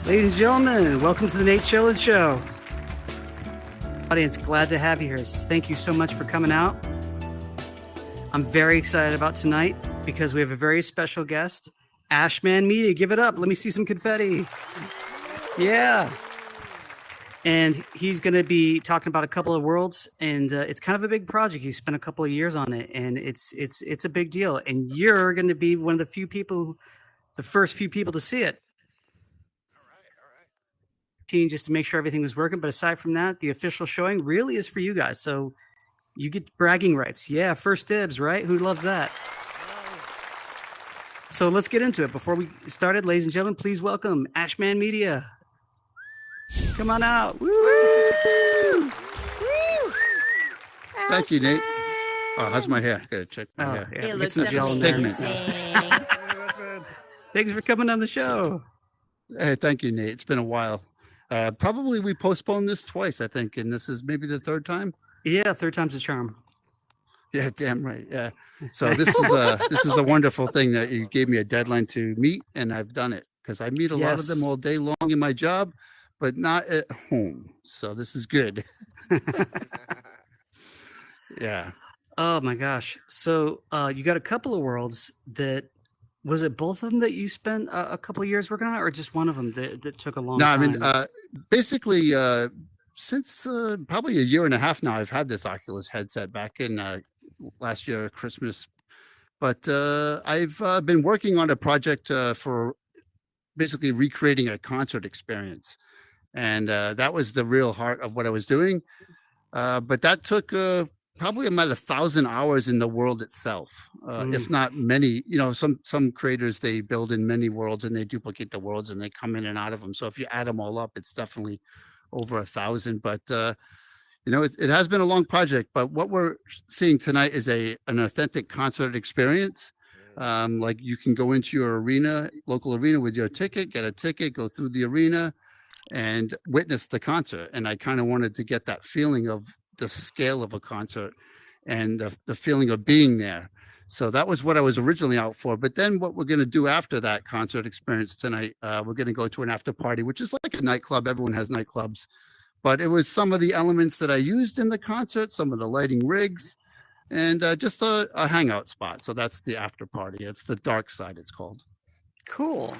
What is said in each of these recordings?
Ladies and gentlemen, welcome to the Nate Shillen Show. Audience, glad to have you here. Thank you so much for coming out. I'm very excited about tonight because we have a very special guest, Ashman Media. Give it up. Let me see some confetti. Yeah. And he's going to be talking about a couple of worlds, and it's kind of a big project. He spent a couple of years on it, and it's a big deal. And you're going to be one of the first few people to see it. Just to make sure everything was working. But aside from that, the official showing really is for you guys. So you get bragging rights. Yeah, first dibs, right? Who loves that? So let's get into it. Before we started, ladies and gentlemen, please welcome Ashman Media. Come on out. Woo! Woo! Thank you, Nate. Oh, how's my hair? Gotta check my hair. Yeah. It looks amazing. Thanks for coming on the show. Hey, thank you, Nate. It's been a while. Probably we postponed this twice, I think, and this is maybe the third time. Yeah, third time's a charm. Yeah, damn right. Yeah. So this is a wonderful thing that you gave me a deadline to meet, and I've done it because I meet a lot of them all day long in my job, but not at home. So this is good. Yeah. Oh my gosh. So you got a couple of worlds that. Was it both of them that you spent a couple of years working on, or just one of them that took a long time? No, I mean, basically, since probably a year and a half now, I've had this Oculus headset back in last year, Christmas. But I've been working on a project for basically recreating a concert experience. And that was the real heart of what I was doing. But that took probably about 1,000 hours in the world itself, if not many. You know, some creators, they build in many worlds and they duplicate the worlds and they come in and out of them. So if you add them all up, it's definitely over 1,000. But you know, it has been a long project. But what we're seeing tonight is an authentic concert experience. Like you can go into your local arena with your ticket, get a ticket, go through the arena, and witness the concert. And I kind of wanted to get that feeling of the scale of a concert and the feeling of being there. So that was what I was originally out for. But then what we're going to do after that concert experience tonight, we're going to go to an after party, which is like a nightclub. Everyone has nightclubs, but it was some of the elements that I used in the concert, some of the lighting rigs, and just a hangout spot. So that's the after party. It's the dark side, it's called. Cool.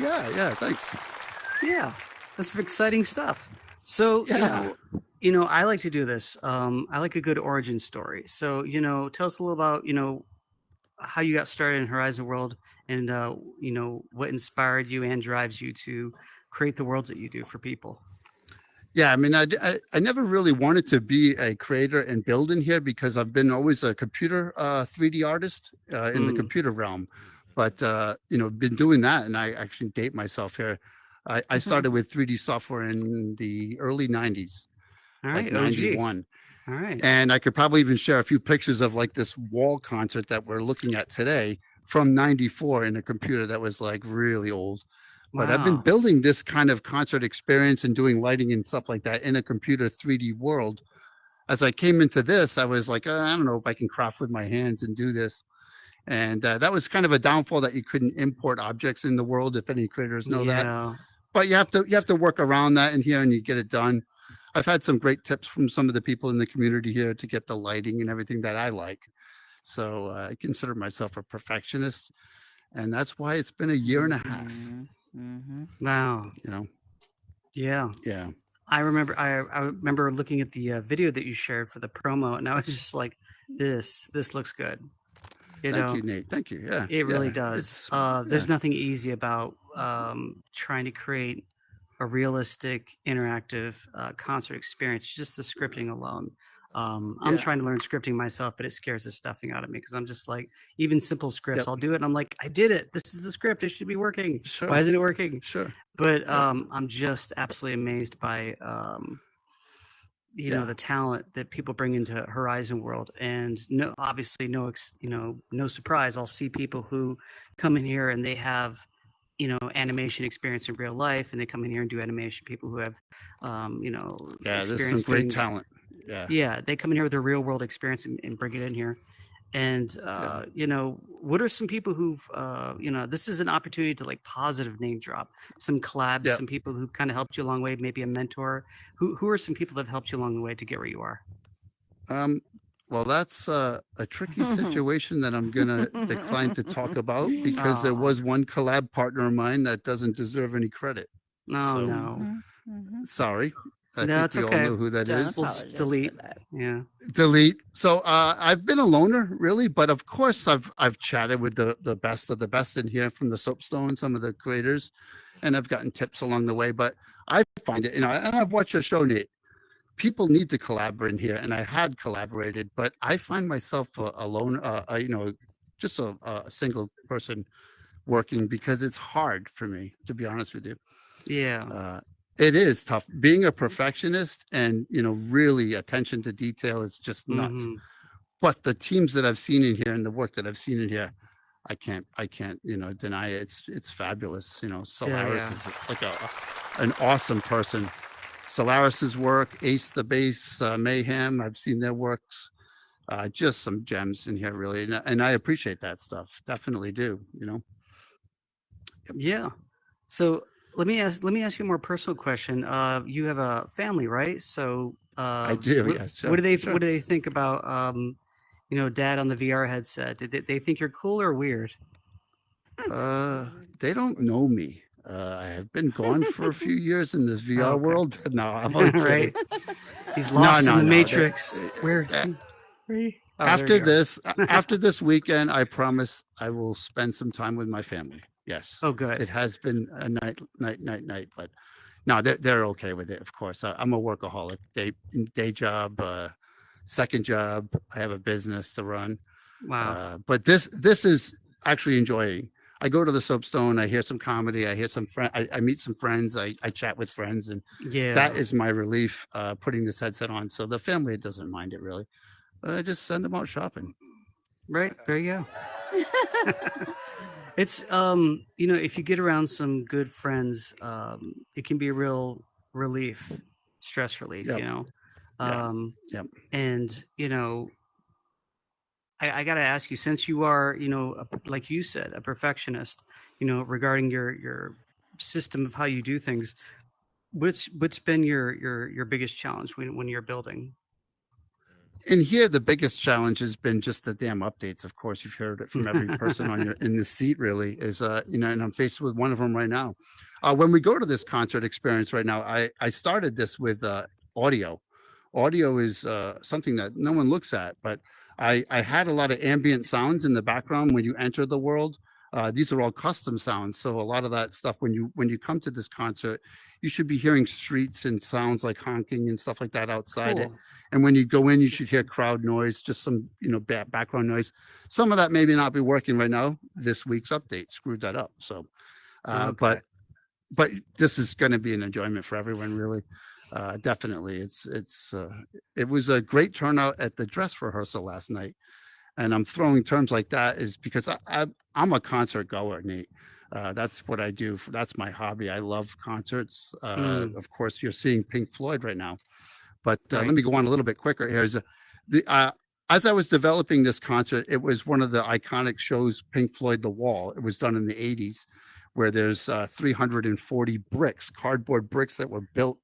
Yeah, thanks. Yeah, that's exciting stuff. So, yeah. You know, I like to do this. I like a good origin story. So, you know, tell us a little about, you know, how you got started in Horizon World and, you know, what inspired you and drives you to create the worlds that you do for people. Yeah, I mean, I never really wanted to be a creator and build in here because I've been always a computer 3D artist in the computer realm. But, you know, been doing that, and I actually date myself here. I started with 3D software in the early 90s. All right, like 91. All right. And I could probably even share a few pictures of like this wall concert that we're looking at today from 94 in a computer that was like really old. But I've been building this kind of concert experience and doing lighting and stuff like that in a computer 3D world. As I came into this, I was like, I don't know if I can craft with my hands and do this. And that was kind of a downfall that you couldn't import objects in the world, if any creators know that. But you have to work around that in here and you get it done. I've had some great tips from some of the people in the community here to get the lighting and everything that I like. So I consider myself a perfectionist, and that's why it's been a year and a half. Wow. You know? Yeah. Yeah. I remember looking at the video that you shared for the promo, and I was just like, this looks good. Thank you, Nate. Thank you. Yeah. It really does. There's nothing easy about trying to create a realistic, interactive concert experience. Just the scripting alone. I'm trying to learn scripting myself, but it scares the stuffing out of me because I'm just like, even simple scripts, I'll do it. And I'm like, I did it. This is the script. It should be working. Sure. Why isn't it working? Sure. But I'm just absolutely amazed by, you know, the talent that people bring into Horizon World. And obviously no surprise. I'll see people who come in here and they have, you know, animation experience in real life, and they come in here and do animation. People who have, you know, there's some great talent. Yeah, they come in here with their real world experience and bring it in here. And Yeah. what are some people who've this is an opportunity to like positive name drop some collabs, Yeah. some people who've kind of helped you along the way, maybe a mentor. Who are some people that have helped you along the way to get where you are? Um, well, that's a tricky situation that I'm going to decline to talk about because there Oh, was one collab partner of mine that doesn't deserve any credit. no, So no. sorry. I No, think it's we all okay. know who that Don't is. We'll just apologize for delete. that. Yeah. Delete. So I've been a loner, really, but of course I've chatted with the best of the best in here from the Soapstone, some of the creators, and I've gotten tips along the way. But I find it, and I've watched your show, Nate. People need to collaborate in here, and I had collaborated, but I find myself alone, just a single person working because it's hard for me, to be honest with you. Yeah. Uh, it is tough being a perfectionist, and really attention to detail is just nuts. Mm-hmm. But the teams that I've seen in here and the work that I've seen in here, I can't, deny it. It's fabulous. Yeah, Solaris yeah. is like an awesome person. Solaris's work, Ace the Bass, Mayhem. I've seen their works. Just some gems in here, really, and I appreciate that stuff. Definitely do. Yep. Yeah. So let me ask you a more personal question. You have a family, right? So I do. Yes, sure, what sure. do they think about dad on the VR headset? Did they think you're cool or weird? Uh, they don't know me. I have been gone for a few years in this Oh, VR okay. world. No, I'm only kidding. Right. He's No, lost in no, the no. matrix. Where is Uh, he? Where are you? Oh, there after you this, are. after this weekend, I promise I will spend some time with my family. Yes, Oh, good. it has been a night, but no, they're okay with it. Of course, I'm a workaholic. Day job, second job. I have a business to run. Wow. But this is actually enjoying. I go to the Soapstone. I hear some comedy. I hear some friend. I meet some friends. I chat with friends, and that Yeah. is my relief. Putting this headset on, so the family doesn't mind it really. I just send them out shopping. Right. There you go. It's if you get around some good friends, it can be a real relief, stress relief, Yep. you know. Yeah. Um Yep. and I got to ask you, since you are, like you said, a perfectionist, regarding your system of how you do things, what's been your biggest challenge when you're building? In here, the biggest challenge has been just the damn updates. Of course, you've heard it from every person on your in the seat. Really, is and I'm faced with one of them right now. When we go to this concert experience right now, I started this with audio. Audio is something that no one looks at, but I had a lot of ambient sounds in the background when you enter the world. These are all custom sounds, so a lot of that stuff when you come to this concert, you should be hearing streets and sounds like honking and stuff like that outside it. Cool. And when you go in, you should hear crowd noise, just some background noise. Some of that maybe not be working right now. This week's update screwed that up. So, uh, Okay. but but this is going to be an enjoyment for everyone, really. Definitely, it was a great turnout at the dress rehearsal last night, and I'm throwing terms like that is because I'm a concert goer, Nate. That's what I do. That's my hobby. I love concerts. Mm, Of course, you're seeing Pink Floyd right now, but let right. me go on a little bit quicker here. The As I was developing this concert, it was one of the iconic shows, Pink Floyd, The Wall. It was done in the '80s, where there's 340 bricks, cardboard bricks that were built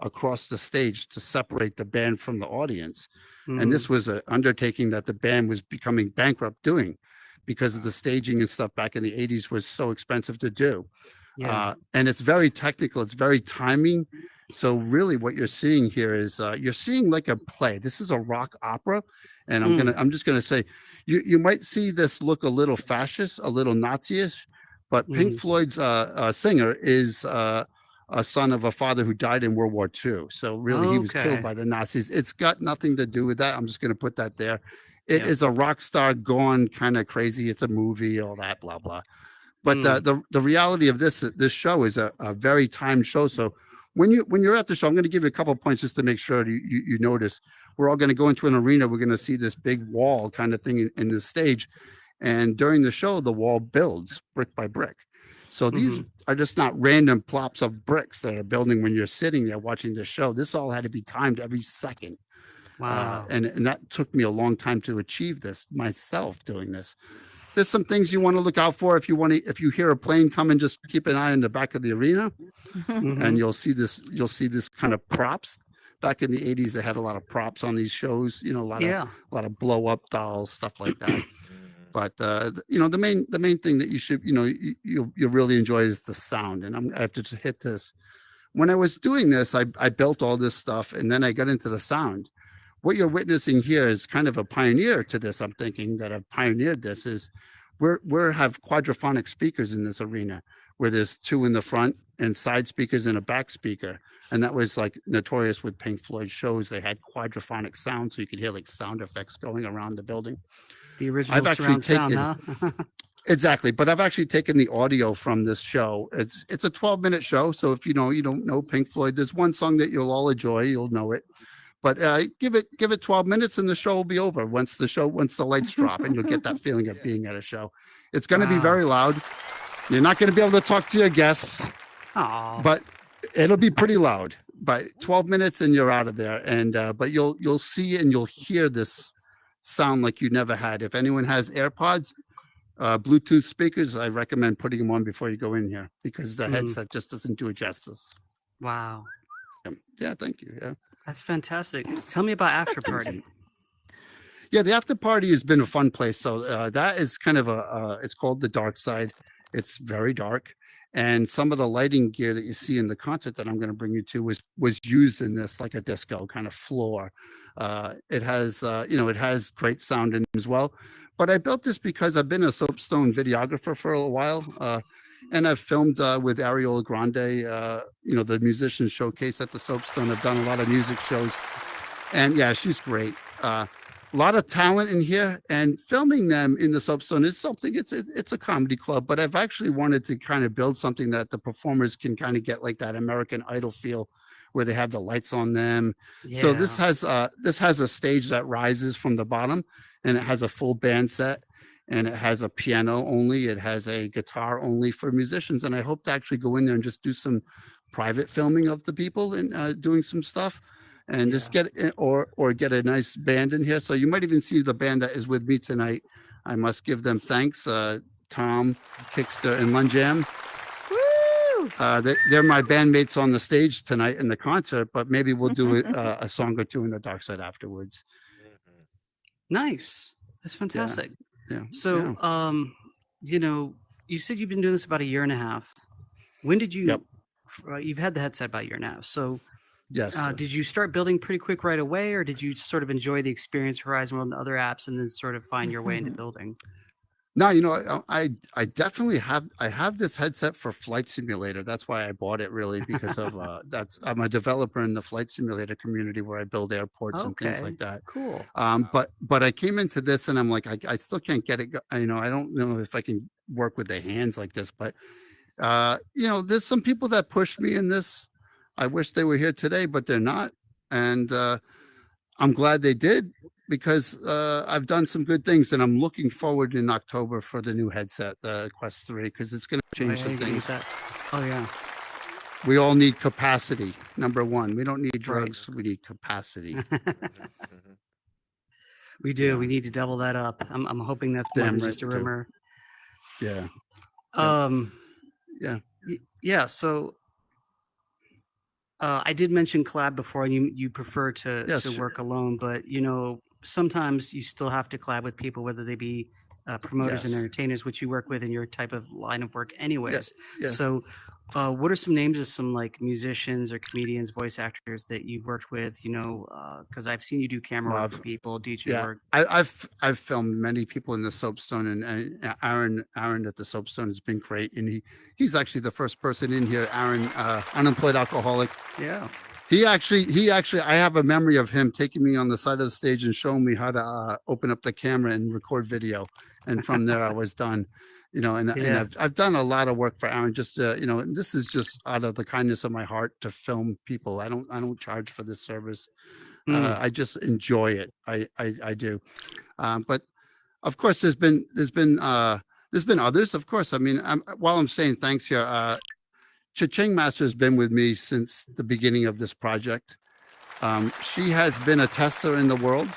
across the stage to separate the band from the audience. And Mm, this was an undertaking that the band was becoming bankrupt doing because of the staging and stuff back in the '80s was so expensive to do. yeah. And it's very technical, it's very timing. So really what you're seeing here is you're seeing like a play. This is a rock opera. And Mm, I'm just gonna say you might see this look a little fascist, a little Nazi-ish, but Pink mm. Floyd's singer is a son of a father who died in World War II. So really, he was killed Okay. by the Nazis. It's got nothing to do with that. I'm just going to put that there. It Yep. is a rock star gone kind of crazy. It's a movie, all that, blah blah. But Mm, the reality of this show is a very timed show. So when you're at the show, I'm going to give you a couple of points just to make sure you notice. We're all going to go into an arena. We're going to see this big wall kind of thing in the stage, and during the show, the wall builds brick by brick. So these hmm. are just not random plops of bricks that are building when you're sitting there watching the show. This all had to be timed every second. Wow. And that took me a long time to achieve this myself doing this. There's some things you want to look out for. If you hear a plane coming, just keep an eye in the back of the arena, Hmm. and you'll see this kind of props. Back in the 80s, they had a lot of props on these shows, Yeah. a lot of blow up dolls, stuff like that. But the main thing that you should, you really enjoy is the sound. And I have to just hit this. When I was doing this, I built all this stuff, and then I got into the sound. What you're witnessing here is kind of a pioneer to this. I'm thinking that I've pioneered this. Is we're have quadraphonic speakers in this arena, where there's two in the front and side speakers and a back speaker. And that was like notorious with Pink Floyd shows. They had quadraphonic sound, so you could hear like sound effects going around the building. The original I've actually surround sound, taken huh? exactly, but I've actually taken the audio from this show. It's a 12-minute show, so if you don't know Pink Floyd, there's one song that you'll all enjoy. You'll know it. But give it 12 minutes and the show will be over once the lights drop, and you'll get that feeling of being at a show. It's going to be Wow. very loud. You're not going to be able to talk to your guests, Oh. but it'll be pretty loud. But 12 minutes and you're out of there. And but you'll see and you'll hear this sound like you never had. If anyone has AirPods, Bluetooth speakers, I recommend putting them on before you go in here, because the headset just doesn't do it justice. Wow. Yeah, thank you. Yeah. That's fantastic. Tell me about After Party. Yeah, the after party has been a fun place. So that is kind of it's called the dark side. It's very dark, and some of the lighting gear that you see in the concert that I'm going to bring you to was used in this, like a disco kind of floor. It has it has great sound in it as well. But I built this because I've been a Soapstone videographer for a while. And I've filmed with Ariel Grande, the musician showcase at the Soapstone. I've done a lot of music shows, and yeah, she's great. A lot of talent in here, and filming them in the Soapstone is something. It's a comedy club, but I've actually wanted to kind of build something that the performers can kind of get like that American Idol feel, where they have the lights on them. Yeah. So this has a stage that rises from the bottom, and it has a full band set. And it has a piano only. It has a guitar only for musicians. And I hope to actually go in there and just do some private filming of the people and doing some stuff, and just get get a nice band in here. So you might even see the band that is with me tonight. I must give them thanks. Tom, Kickster, and Lunjam. Woo! They're my bandmates on the stage tonight in the concert, but maybe we'll do a song or two in the dark side afterwards. Nice. That's fantastic. Yeah. So, you said you've been doing this about a year and a half. When did you? Yep. You've had the headset about a year now. So, Yes. did you start building pretty quick right away, or did you sort of enjoy the experience Horizon World and other apps, and then sort of find your way into building? No, I definitely have this headset for Flight Simulator. That's why I bought it, really, because of I'm a developer in the Flight Simulator community where I build airports and things like that. Cool. But I came into this and I'm like, I still can't get it. I don't know if I can work with the hands like this, but there's some people that push me in this. I wish they were here today, but they're not, and I'm glad they did, because I've done some good things, and I'm looking forward in October for the new headset, the Quest 3, because it's going to change some things. Oh yeah. We all need capacity. Number one, we don't need drugs. We need capacity. We do. Yeah. We need to double that up. I'm hoping that's more than just a rumor. Yeah. Yeah. So I did mention collab before, and you prefer to work alone, but sometimes you still have to collab with people, whether they be promoters and entertainers, which you work with in your type of line of work anyways. Yeah. So what are some names of some like musicians or comedians, voice actors that you've worked with, because I've seen you do camera work for people, DJ work. I've filmed many people in the Soapstone, and Aaron at the Soapstone has been great. And he's actually the first person in here, Aaron, unemployed alcoholic. Yeah. He actually, I have a memory of him taking me on the side of the stage and showing me how to open up the camera and record video. And from there I was done. And I've done a lot of work for Aaron. Just and this is just out of the kindness of my heart to film people. I don't charge for this service. I just enjoy it. I do. But of course, there's been others. Of course, I mean, while I'm saying thanks here, Cha-Ching Master has been with me since the beginning of this project. She has been a tester in the world.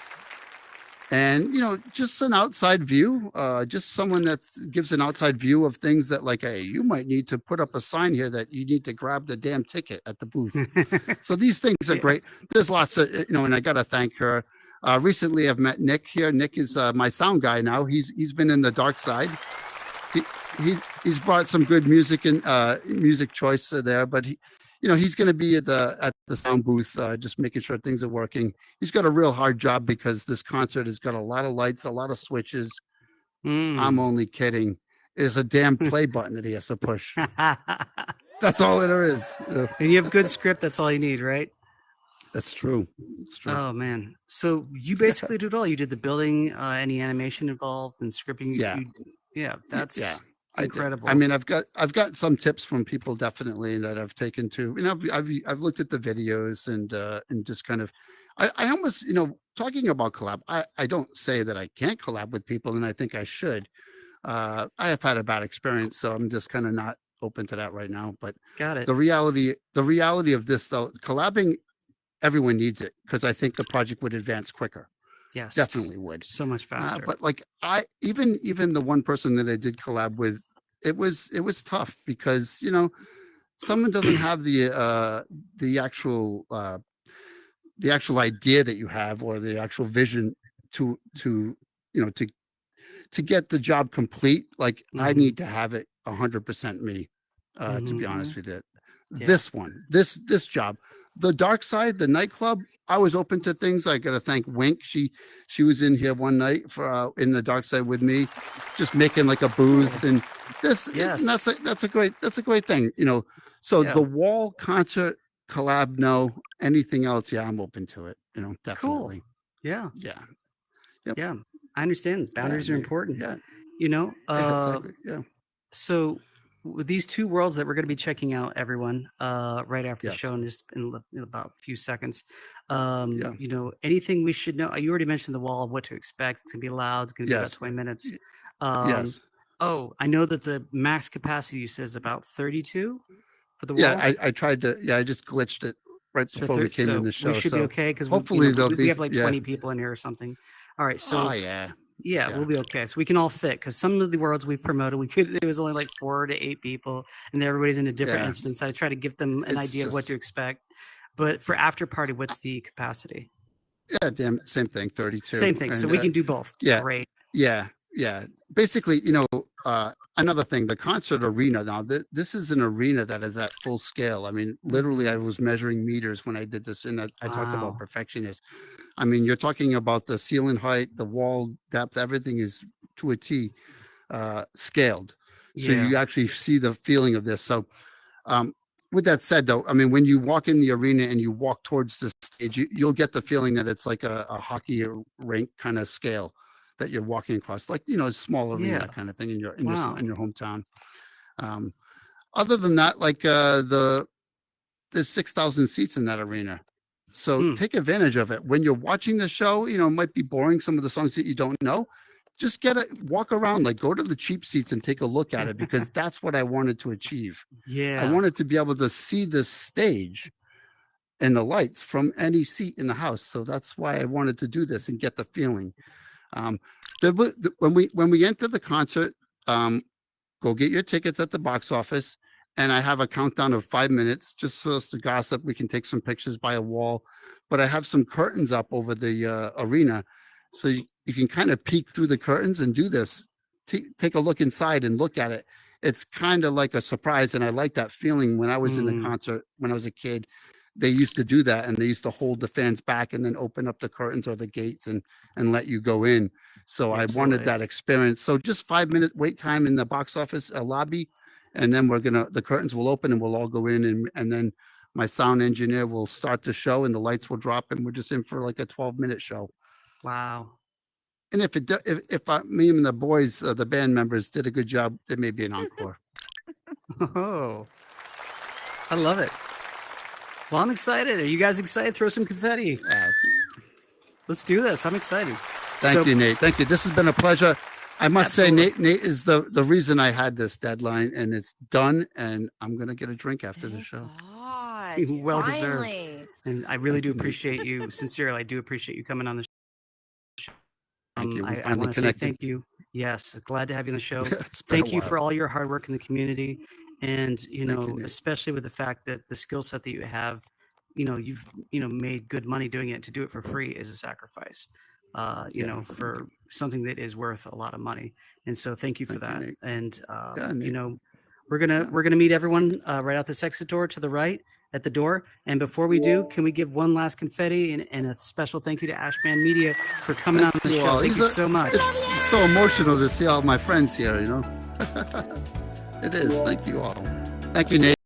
And, just an outside view, just someone that gives an outside view of things that, like, hey, you might need to put up a sign here that you need to grab the damn ticket at the booth. So these things are great. There's lots of, and I got to thank her. Recently, I've met Nick here. Nick is my sound guy now. He's been in the dark side. He's brought some good music and music choice there, but he's going to be at the sound booth, just making sure things are working. He's got a real hard job because this concert has got a lot of lights, a lot of switches. I'm only kidding. There's a damn play button that he has to push. That's all there is. And you have good script. That's all you need, right? That's true. It's true. Oh man! So you basically did it all. You did the building, any animation involved, and scripting. Yeah. That's incredible. I mean, I've got some tips from people definitely that I've taken to. I've looked at the videos and just kind of, I almost, talking about collab. I don't say that I can't collab with people, and I think I should. I have had a bad experience, so I'm just kind of not open to that right now. But got it. The reality of this, though, collabing, everyone needs it because I think the project would advance quicker. Yes, definitely would. So much faster. But like even the one person that I did collab with, it was tough because someone doesn't have the actual idea that you have or the actual vision to get the job complete. Like I need to have it 100% me, to be honest with you. This job, the dark side, the nightclub, I was open to things. I got to thank Wink. She was in here one night for in the dark side with me, just making like a booth and this. Yes. And that's a great thing. So the wall concert collab, no. Anything else, I'm open to it. Definitely. Cool. Yeah. Yeah. Yep. Yeah. I understand. Boundaries are important. Yeah. Exactly. Yeah. So with these two worlds that we're going to be checking out, everyone, right after the show, and just in about a few seconds, anything we should know? You already mentioned the wall, what to expect. It's going to be loud. It's going to be about 20 minutes. Yes. Oh, I know that the max capacity you said is about 32 for the wall. Yeah, I tried to. Yeah, I just glitched it right before we came in the show. We should be okay because hopefully we have like 20 people in here or something. All right, so we'll be okay. So we can all fit because some of the worlds we've promoted, it was only like 4 to 8 people, and everybody's in a different instance. I try to give them an idea of what to expect. But for after party, what's the capacity? Yeah, same thing, 32. Same thing. And, so we can do both. Yeah, great. Yeah. Basically, another thing, the concert arena. Now, this is an arena that is at full scale. I mean, literally, I was measuring meters when I did this, and I talked about perfectionist. I mean, you're talking about the ceiling height, the wall depth, everything is to a T scaled. So you actually see the feeling of this. So with that said, though, I mean, when you walk in the arena and you walk towards the stage, you'll get the feeling that it's like a hockey rink kind of scale that you're walking across, like, a small arena kind of thing in your hometown. Other than that, like there's 6,000 seats in that arena. So take advantage of it. When you're watching the show, it might be boring, some of the songs that you don't know. Just walk around, like go to the cheap seats and take a look at it, because that's what I wanted to achieve. Yeah. I wanted to be able to see the stage and the lights from any seat in the house. So that's why I wanted to do this and get the feeling. When we enter the concert, go get your tickets at the box office, and I have a countdown of 5 minutes just for us to gossip. We can take some pictures by a wall, but I have some curtains up over the arena, so you can kind of peek through the curtains and do this. Take a look inside and look at it. It's kind of like a surprise, and I like that feeling. When I was in the concert when I was a kid, they used to do that, and they used to hold the fans back and then open up the curtains or the gates and let you go in. So I wanted that experience. So just 5 minute wait time in the box office lobby, and then the curtains will open and we'll all go in, and then my sound engineer will start the show and the lights will drop, and we're just in for like a 12-minute show. Wow. And if me and the boys, the band members, did a good job, there may be an encore. Oh, I love it. Well, I'm excited. Are you guys excited? Throw some confetti. Let's do this. I'm excited. Thank you, Nate. Thank you. This has been a pleasure. I must say, Nate is the reason I had this deadline, and it's done. And I'm going to get a drink after the show. Well deserved. And I really do Thank you, Nate. appreciate you. Sincerely, I do appreciate you coming on the show. Thank you. We I finally want to say connected. thank you. Yes, glad to have you on the show. It's been a Thank you for while. all your hard work in the community, and Thank you, Nate. especially with the fact that the skill set that you have, you've made good money doing it. To do it for free is a sacrifice. Yeah, for something that is worth a lot of money, and so thank you for thank you, that. Nate. And Yeah, Nate. we're gonna meet everyone right out this exit door to the right at the door. And before we do, can we give one last confetti and a special thank you to Ashman Media for coming on the show? Thank you so much. It's so emotional to see all my friends here, It is. Thank you all. Thank you, Nate.